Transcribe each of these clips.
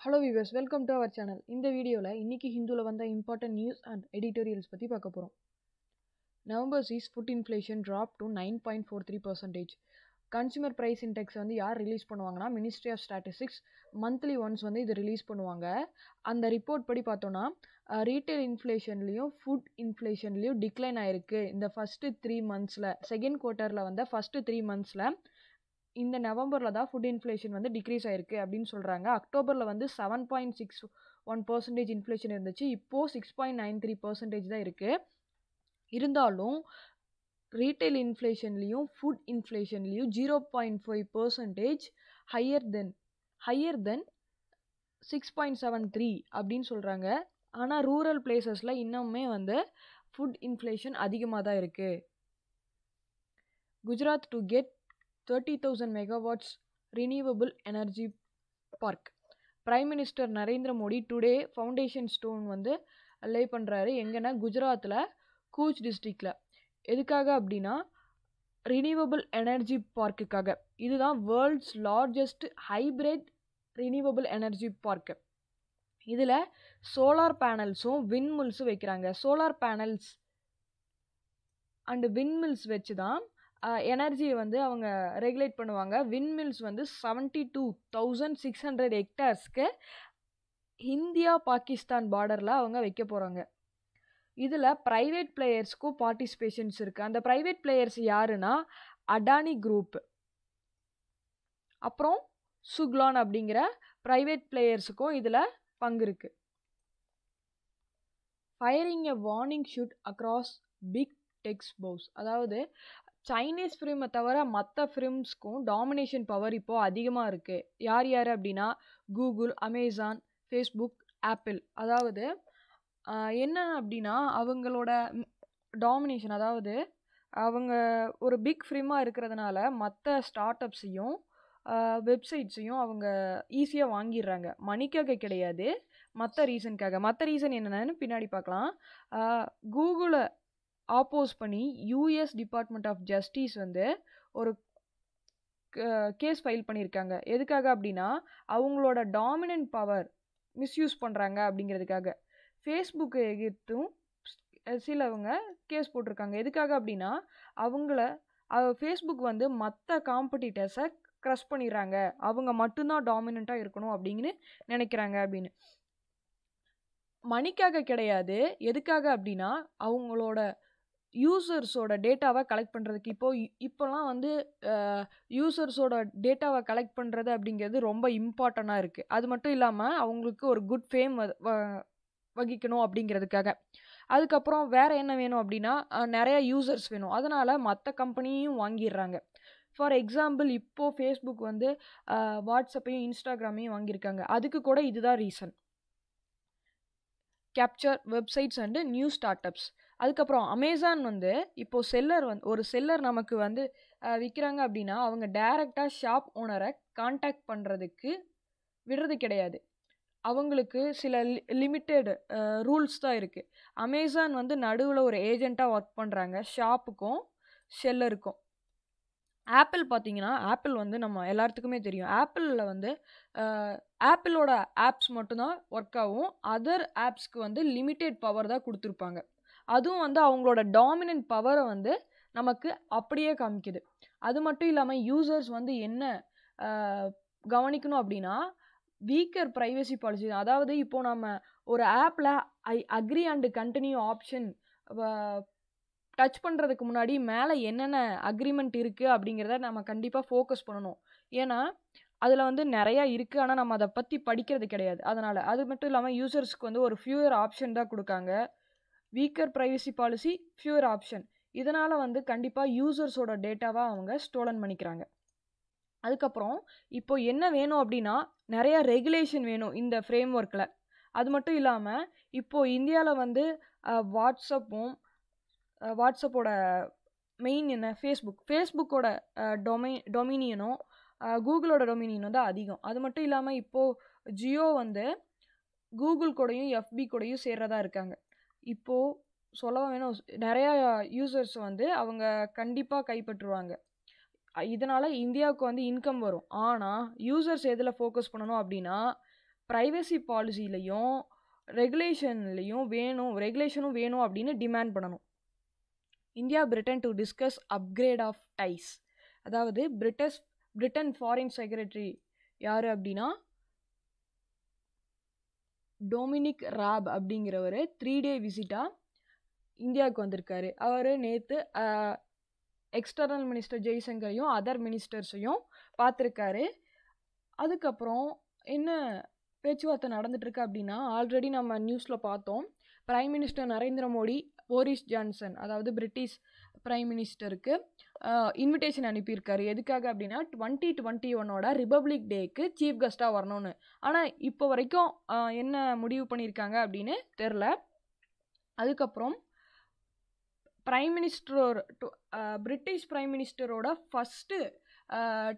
Hello viewers, welcome to our channel. இந்த வீடியோவில் இன்னைக்கு ஹிந்துவில் வந்த இம்பார்ட்டன்ட் நியூஸ் அண்ட் எடிட்டோரியல்ஸ் பற்றி பார்க்க போகிறோம். November sees food inflation drop to 9.43%. Consumer price index வந்து யார் ரிலீஸ் பண்ணுவாங்கன்னா ministry of statistics monthly once வந்து இது ரிலீஸ் பண்ணுவாங்க. அந்த ரிப்போர்ட் படி பார்த்தோன்னா ரீட்டைல் இன்ஃப்ளேஷன்லேயும் ஃபுட் இன்ஃப்ளேஷன்லேயும் டிக்ளைன் ஆயிருக்கு. இந்த ஃபஸ்ட்டு 3 மந்த்ஸில் செகண்ட் குவார்ட்டரில் வந்த ஃபஸ்ட்டு 3 மந்த்ஸில் இந்த நவம்பரில் தான் ஃபுட் இன்ஃப்ளேஷன் வந்து டிக்ரீஸ் ஆயிருக்கு அப்படின்னு சொல்கிறாங்க. அக்டோபரில் வந்து 7.61% இன்ஃப்ளேஷன் இருந்துச்சு. இப்போது 6.93% தான் இருக்குது. இருந்தாலும் ரீட்டைல் இன்ஃப்ளேஷன்லேயும் ஃபுட் இன்ஃப்ளேஷன்லேயும் 0.5% ஹையர் தென் 6.73 அப்படின்னு சொல்கிறாங்க. ஆனால் ரூரல் பிளேசஸில் இன்னுமே வந்து ஃபுட் இன்ஃப்ளேஷன் அதிகமாக தான் இருக்குது. Gujarat to get 30,000 megawatts renewable energy park. Prime minister Narendra Modi today foundation stone வந்து லே பண்ணுறாரு. எங்கன்னா குஜராத்தில் கூச் டிஸ்ட்ரிக்டில். எதுக்காக அப்படின்னா ரினியூவபிள் எனர்ஜி பார்க்குக்காக. இதுதான் world's largest hybrid renewable energy park. இதில் சோலார் பேனல்ஸும் விண்மில்ஸும் வைக்கிறாங்க. சோலார் பேனல்ஸ் அண்டு விண்மில்ஸ் வச்சு தான் எனர்ஜியை வந்து அவங்க ரெகுலேட் பண்ணுவாங்க. விண்மில்ஸ் வந்து 72,600 ஹெக்டார்ஸ்க்கு இந்தியா பாகிஸ்தான் பார்டரில் அவங்க வைக்க போகிறாங்க. இதில் ப்ரைவேட் பிளேயர்ஸ்க்கும் பார்ட்டிசிபேஷன்ஸ் இருக்குது. அந்த ப்ரைவேட் பிளேயர்ஸ் யாருன்னா அடானி குரூப், அப்புறம் சுக்லான் அப்படிங்கிற ப்ரைவேட் பிளேயர்ஸுக்கும் இதில் பங்கு இருக்குது. ஃபயரிங் எ வார்னிங் ஷூட் அக்ராஸ் பிக் டெக்ஸ் பவுஸ். அதாவது சைனீஸ் ஃபிலிமை தவிர மற்ற ஃபிலிம்ஸ்க்கும் டாமினேஷன் பவர் இப்போது அதிகமாக இருக்குது. யார் யார் அப்படின்னா கூகுள், அமேசான், ஃபேஸ்புக், ஆப்பிள். அதாவது என்ன அப்படின்னா அவங்களோட டாமினேஷன், அதாவது அவங்க ஒரு பிக் ஃபிலிமாக இருக்கிறதுனால மற்ற ஸ்டார்ட் அப்ஸையும் வெப்சைட்ஸையும் அவங்க ஈஸியாக வாங்கிடுறாங்க. மணிக்காக கிடையாது, மற்ற ரீசனுக்காக. மற்ற ரீசன் என்னென்னு பின்னாடி பார்க்கலாம். கூகுளை ஆப்போஸ் பண்ணி யூஎஸ் டிபார்ட்மெண்ட் ஆஃப் ஜஸ்டிஸ் வந்து ஒரு கேஸ் ஃபைல் பண்ணியிருக்காங்க. எதுக்காக அப்படின்னா அவங்களோட டாமினன்ட் பவர் மிஸ்யூஸ் பண்ணுறாங்க அப்படிங்கிறதுக்காக. ஃபேஸ்புக்கை எதிர்த்தும் சிலவங்க கேஸ் போட்டிருக்காங்க. எதுக்காக அப்படின்னா ஃபேஸ்புக் வந்து மற்ற காம்படிட்டர்ஸை க்ரஷ் பண்ணிடுறாங்க, அவங்க மட்டும்தான் டாமினண்ட்டாக இருக்கணும் அப்படின்னு நினைக்கிறாங்க அப்படின்னு. மணிக்காக கிடையாது. எதுக்காக அப்படின்னா அவங்களோட யூசர்ஸோட டேட்டாவை கலெக்ட் பண்ணுறதுக்கு. இப்போலாம் வந்து யூசர்ஸோட டேட்டாவை கலெக்ட் பண்ணுறது அப்படிங்கிறது ரொம்ப இம்பார்ட்டண்ட்டாக இருக்குது. அது மட்டும் இல்லாமல் அவங்களுக்கு ஒரு குட் ஃபேம் வகிக்கணும் அப்படிங்கிறதுக்காக. அதுக்கப்புறம் வேறு என்ன வேணும் அப்படின்னா நிறையா யூசர்ஸ் வேணும். அதனால் மற்ற கம்பெனியும் வாங்கிடுறாங்க. ஃபார் எக்ஸாம்பிள் இப்போது ஃபேஸ்புக் வந்து வாட்ஸ்அப்பையும் இன்ஸ்டாகிராமையும் வாங்கியிருக்காங்க. அதுக்கு கூட இதுதான் reason. Capture websites and new start ups. அதுக்கப்புறம் அமேசான் வந்து இப்போது ஒரு செல்லர் நமக்கு வந்து விற்கிறாங்க அப்படின்னா அவங்க டைரெக்டாக ஷாப் ஓனரை கான்டாக்ட் பண்ணுறதுக்கு விடுறது கிடையாது. அவங்களுக்கு சில லிமிட்டெட் ரூல்ஸ் தான் இருக்குது. அமேசான் வந்து நடுவில் ஒரு ஏஜெண்ட்டாக ஒர்க் பண்ணுறாங்க ஷாப்புக்கும் செல்லருக்கும். ஆப்பிள் பார்த்தீங்கன்னா ஆப்பிள் வந்து நம்ம எல்லாத்துக்குமே தெரியும். ஆப்பிளில் வந்து ஆப்பிளோட ஆப்ஸ் மட்டும்தான் ஒர்க் ஆகும். அதர் ஆப்ஸ்க்கு வந்து லிமிட்டெட் பவர் தான் கொடுத்துருப்பாங்க. அதுவும் வந்து அவங்களோட டாமினன்ட் பவரை வந்து நமக்கு அப்படியே காமிக்குது. அது மட்டும் இல்லாமல் யூசர்ஸ் வந்து என்ன கவனிக்கணும் அப்படின்னா வீக்கர் ப்ரைவசி பாலிசி. அதாவது இப்போது நம்ம ஒரு ஆப்பில் agree and continue option touch பண்ணுறதுக்கு முன்னாடி மேலே என்னென்ன அக்ரிமெண்ட் இருக்குது அப்படிங்கிறத நம்ம கண்டிப்பாக ஃபோக்கஸ் பண்ணணும். ஏன்னா அதில் வந்து நிறையா இருக்குது, ஆனால் நம்ம அதை பற்றி படிக்கிறது கிடையாது. அதனால் அது மட்டும் இல்லாமல் யூசர்ஸ்க்கு வந்து ஒரு ஃபியூவர் ஆப்ஷன் தான் கொடுக்காங்க. Weaker privacy policy, fewer option. இதனால் வந்து கண்டிப்பாக யூசர்ஸோட டேட்டாவை அவங்க ஸ்டோலன் பண்ணிக்கிறாங்க. அதுக்கப்புறம் இப்போது என்ன வேணும் அப்படின்னா நிறையா ரெகுலேஷன் வேணும் இந்த ஃப்ரேம் ஒர்க்கில். அது மட்டும் இல்லாமல் இப்போது இந்தியாவில் வந்து வாட்ஸ்அப்போட மெயின் என்ன ஃபேஸ்புக்கோட டொமினியனும் கூகுளோட டொமினியனும் தான் அதிகம். அது மட்டும் இல்லாமல் இப்போது ஜியோ வந்து கூகுள் கூடயும் எஃபி கூடயும் சேர்றதா இருக்காங்க. இப்போது சொல்ல வேணும், நிறையா யூசர்ஸ் வந்து அவங்க கண்டிப்பாக கைப்பற்றுவாங்க. இதனால் இந்தியாவுக்கு வந்து இன்கம் வரும். ஆனால் யூசர்ஸ் எதில் ஃபோக்கஸ் பண்ணணும் அப்படின்னா ப்ரைவசி பாலிசிலையும் ரெகுலேஷனும் வேணும் அப்படின்னு டிமாண்ட் பண்ணணும். India Britain to discuss upgrade of ties. அதாவது பிரிட்டன் ஃபாரின் செக்ரட்டரி யார் அப்படின்னா டொமினிக் ராப் அப்படிங்கிறவர் 3 டே விசிட்டாக இந்தியாவுக்கு வந்திருக்காரு. அவர் நேற்று எக்ஸ்டர்னல் மினிஸ்டர் ஜெய்சங்கரையும் அதர் மினிஸ்டர்ஸையும் பார்த்துருக்காரு. அதுக்கப்புறம் என்ன பேச்சுவார்த்தை நடந்துட்டுருக்கு அப்படின்னா, ஆல்ரெடி நம்ம நியூஸில் பார்த்தோம். Prime minister Narendra Modi Boris Johnson அதாவது பிரிட்டிஷ் பிரைம் மினிஸ்டருக்கு இன்விடேஷன் அனுப்பியிருக்காரு. எதுக்காக அப்படின்னா 2021 ரிபப்ளிக் டேக்கு சீஃப் கெஸ்ட்டாக வரணும்னு. ஆனால் இப்போ வரைக்கும் என்ன முடிவு பண்ணியிருக்காங்க அப்படின்னு தெரில. அதுக்கப்புறம் பிரிட்டிஷ் பிரைம் மினிஸ்டரோட ஃபஸ்ட்டு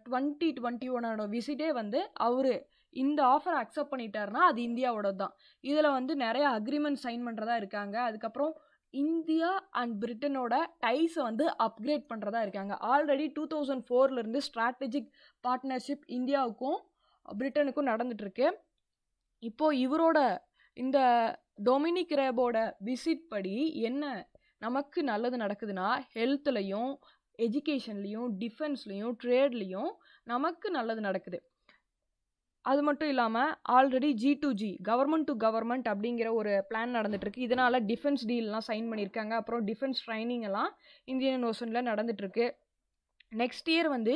2021 விசிட்டே வந்து அவர் இந்த ஆஃபரை அக்செப்ட் பண்ணிட்டாருன்னா அது இந்தியாவோட தான். இதில் வந்து நிறைய அக்ரிமெண்ட் சைன் பண்ணுறதா இருக்காங்க. அதுக்கப்புறம் இந்தியா அண்ட் பிரிட்டனோட டைஸை வந்து அப்கிரேட் பண்ணுறதா இருக்காங்க. ஆல்ரெடி 2004 ஸ்ட்ராட்டஜிக் பார்ட்னர்ஷிப் இந்தியாவுக்கும் பிரிட்டனுக்கும் நடந்துட்டுருக்கு. இப்போது இவரோட இந்த டொமினிக் ரேபோட விசிட் படி என்ன நமக்கு நல்லது நடக்குதுன்னா, ஹெல்த்லையும் எஜுகேஷன்லேயும் டிஃபென்ஸ்லேயும் ட்ரேட்லேயும் நமக்கு நல்லது நடக்குது. அது மட்டும் இல்லாமல் already G2G government to government அப்படிங்கிற ஒரு பிளான் நடந்துட்டுருக்கு. இதனால் டிஃபென்ஸ் டீல்லாம் சைன் பண்ணியிருக்காங்க. அப்புறம் டிஃபென்ஸ் ட்ரைனிங் எல்லாம் இந்தியன் ஓஷனில் நடந்துட்டுருக்கு. நெக்ஸ்ட் இயர் வந்து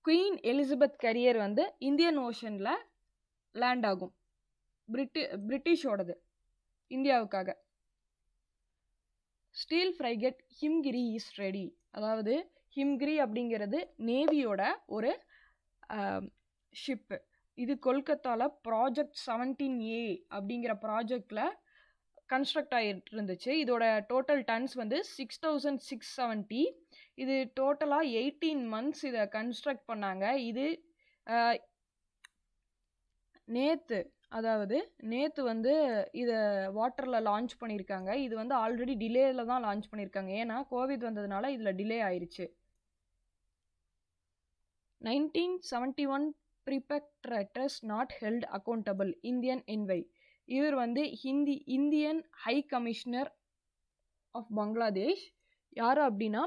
குவீன் எலிசபெத் கரியர் வந்து இந்தியன் ஓஷனில் லேண்ட் ஆகும். பிரிட்டிஷோடது இந்தியாவுக்காக. Steel frigate Himgiri is ready. அதாவது ஹிம்கிரி அப்படிங்கிறது நேவியோட ஒரு ஷிப்பு. இது கொல்கத்தாவில் ப்ராஜெக்ட் 17A அப்படிங்கிற ப்ராஜெக்டில் கன்ஸ்ட்ரக்ட் ஆகிட்டு இருந்துச்சு. இதோட டோட்டல் டன்ஸ் வந்து 6670. இது டோட்டலாக 18 months இதை கன்ஸ்ட்ரக்ட் பண்ணாங்க. இது நேற்று வந்து இதை வாட்டரில் லான்ச் பண்ணியிருக்காங்க. இது வந்து ஆல்ரெடி டிலேயில் தான் லான்ச் பண்ணியிருக்காங்க. ஏன்னா கோவிட் வந்ததுனால இதில் டிலே ஆயிடுச்சு. 1971 perpetrators not held accountable Indian envoy. இவர் வந்து Indian high commissioner of Bangladesh. யார் அப்படின்னா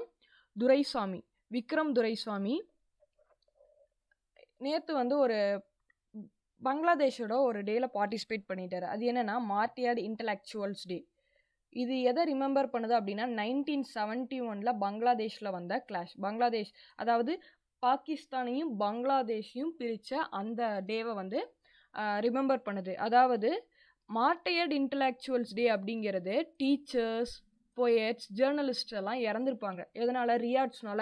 துரைசாமி, விக்ரம் துரைசாமி. நேற்று வந்து ஒரு பங்களாதேஷோட ஒரு டேல பார்ட்டிசிபேட் பண்ணிட்டாரு. அது என்னன்னா மார்டியர்ட் இன்டலெக்சுவல்ஸ் டே. இது எதை ரிமெம்பர் பண்ணுது அப்படின்னா 1971 பங்களாதேஷில் வந்த கிளாஷ். பங்களாதேஷ் அதாவது பாகிஸ்தானையும் பங்களாதேஷையும் பிரித்த அந்த டேவை வந்து ரிமெம்பர் பண்ணுது. அதாவது மார்டையர்ட் இன்டலெக்சுவல்ஸ் டே அப்படிங்கிறது டீச்சர்ஸ், போயட்ஸ், ஜேர்னலிஸ்ட் எல்லாம் இறந்துருப்பாங்க. எதனால்? ரியாட்ஸ்னால.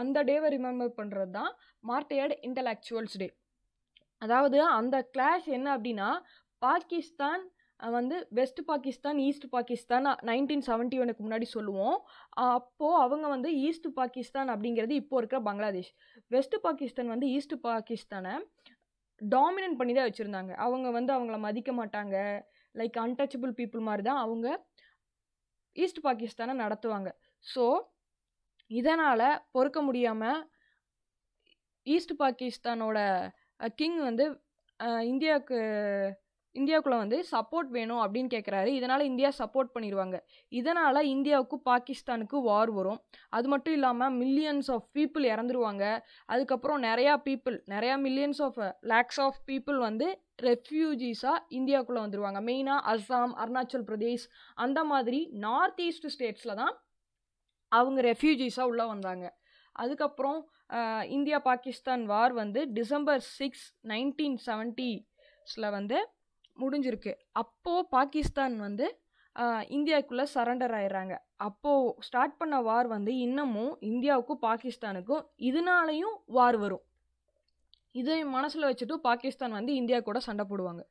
அந்த டேவை ரிமெம்பர் பண்ணுறது தான் மார்டையர்ட் இன்டலெக்சுவல்ஸ் டே. அதாவது அந்த கிளாஷ் என்ன அப்படின்னா, பாகிஸ்தான் வந்து வெஸ்ட் பாகிஸ்தான், ஈஸ்ட் பாகிஸ்தான் 1971 முன்னாடி சொல்லுவோம். அப்போது அவங்க வந்து ஈஸ்ட் பாகிஸ்தான் அப்படிங்கிறது இப்போ இருக்கிற பங்களாதேஷ். வெஸ்ட் பாகிஸ்தான் வந்து ஈஸ்ட் பாகிஸ்தானை டாமினன்ட் பண்ணி தான் வச்சுருந்தாங்க. அவங்க வந்து அவங்கள மதிக்க மாட்டாங்க, லைக் அன்டச்சபிள் பீப்புள் மாதிரி தான் அவங்க ஈஸ்ட் பாகிஸ்தானை நடத்துவாங்க. ஸோ இதனால் பொறுக்க முடியாமல் ஈஸ்ட் பாகிஸ்தானோட கிங் வந்து இந்தியாவுக்குள்ளே வந்து சப்போர்ட் வேணும் அப்படின்னு கேட்குறாரு. இதனால் இந்தியா சப்போர்ட் பண்ணிடுவாங்க. இதனால் இந்தியாவுக்கும் பாகிஸ்தானுக்கு வார் வரும். அது மட்டும் இல்லாமல் மில்லியன்ஸ் ஆஃப் பீப்புள் இறந்துருவாங்க. அதுக்கப்புறம் நிறையா millions of lakhs of people வந்து ரெஃப்யூஜிஸாக இந்தியாவுக்குள்ளே வந்துடுவாங்க. மெயினாக அஸ்ஸாம், அருணாச்சல் பிரதேஷ் அந்த மாதிரி நார்த் ஈஸ்ட் ஸ்டேட்ஸில் தான் அவங்க ரெஃப்யூஜிஸாக உள்ளே வந்தாங்க. அதுக்கப்புறம் இந்தியா பாகிஸ்தான் வார் வந்து December 6, 1970 வந்து முடிஞ்சிருக்கு. அப்போது பாகிஸ்தான் வந்து இந்தியாவுக்குள்ளே சரண்டர் ஆயிடுறாங்க. அப்போது ஸ்டார்ட் பண்ண வார் வந்து இன்னமும் இந்தியாவுக்கும் பாகிஸ்தானுக்கும் இதனாலையும் வார் வரும். இதை மனசில் வச்சுட்டு பாகிஸ்தான் வந்து இந்தியா கூட சண்டை போடுவாங்க.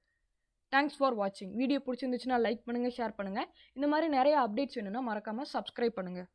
தேங்க்ஸ் ஃபார் வாட்சிங். வீடியோ பிடிச்சிருந்துச்சுன்னா லைக் பண்ணுங்கள், ஷேர் பண்ணுங்கள். இந்த மாதிரி நிறைய அப்டேட்ஸ் வேணும்னா மறக்காமல் சப்ஸ்கிரைப் பண்ணுங்கள்.